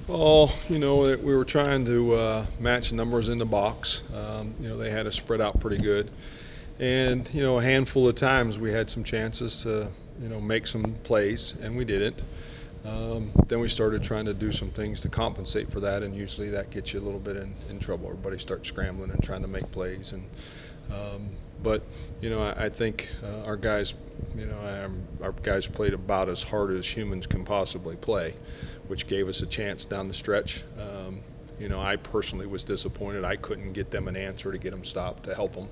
Well, we were trying to match numbers in the box. They had us spread out pretty good. And, a handful of times we had some chances to, make some plays, and we didn't. Then we started trying to do some things to compensate for that, and usually that gets you a little bit in trouble. Everybody starts scrambling and trying to make plays. But I think our guys, our guys played about as hard as humans can possibly play, which gave us a chance down the stretch. I personally was disappointed. I couldn't get them an answer to get them stopped to help them.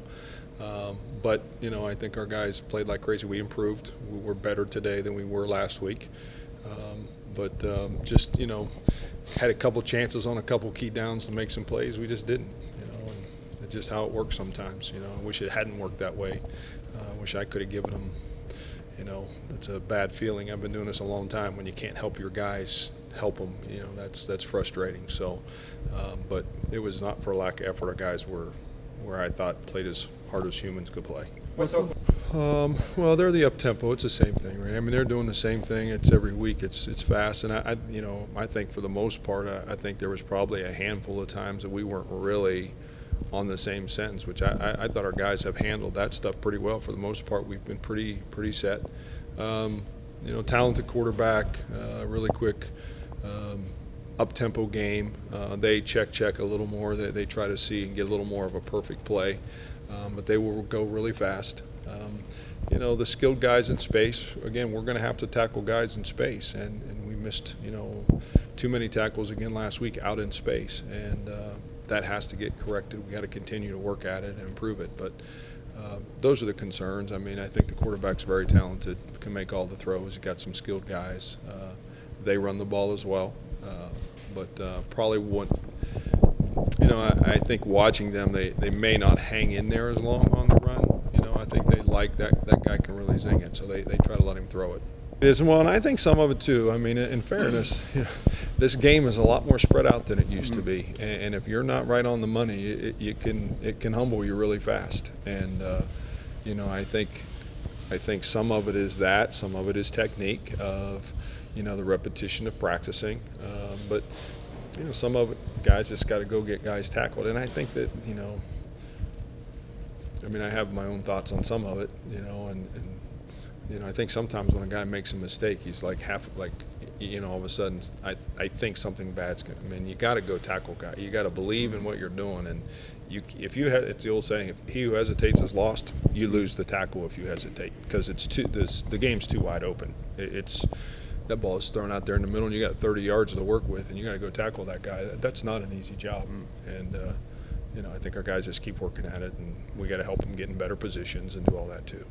But I think our guys played like crazy. We improved. We were better today than we were last week. But just had a couple chances on a couple key downs to make some plays. We just didn't. And it's just how it works sometimes. I wish it hadn't worked that way. I wish I could have given them. It's a bad feeling. I've been doing this a long time. When you can't help your guys, help them. That's frustrating. So, but it was not for lack of effort. Our guys were where I thought played as hard as humans could play. Well, they're the up tempo. It's the same thing, right? I mean, they're doing the same thing. It's every week. It's fast, and I think for the most part, I think there was probably a handful of times that we weren't really on the same sentence, which I thought our guys have handled that stuff pretty well. For the most part, we've been pretty set. Talented quarterback, really quick, up-tempo game. They check a little more. They try to see and get a little more of a perfect play, but they will go really fast. The skilled guys in space, again, we're going to have to tackle guys in space, and we missed, too many tackles again last week out in space, and that has to get corrected. We got to continue to work at it and improve it, but those are the concerns. I mean, I think the quarterback's very talented, can make all the throws. He's got some skilled guys. They run the ball as well, but probably won't. I think watching them, they may not hang in there as long on the run. I think they like that guy can really zing it, so they try to let him throw it. It is, well, and I think some of it too. I mean, in fairness, this game is a lot more spread out than it used to be, and if you're not right on the money, it can humble you really fast. And I think some of it is that, some of it is technique of the repetition of practicing, but some of it, guys just got to go get guys tackled, and I think that I have my own thoughts on some of it, and I think sometimes when a guy makes a mistake, he's like all of a sudden, I think something bad's going to, you got to go tackle guy. You got to believe in what you're doing, and it's the old saying, if he who hesitates is lost, you lose the tackle if you hesitate, because the game's too wide open. That ball is thrown out there in the middle, and you got 30 yards to work with, and you got to go tackle that guy. That's not an easy job, and I think our guys just keep working at it, and we got to help them get in better positions and do all that too.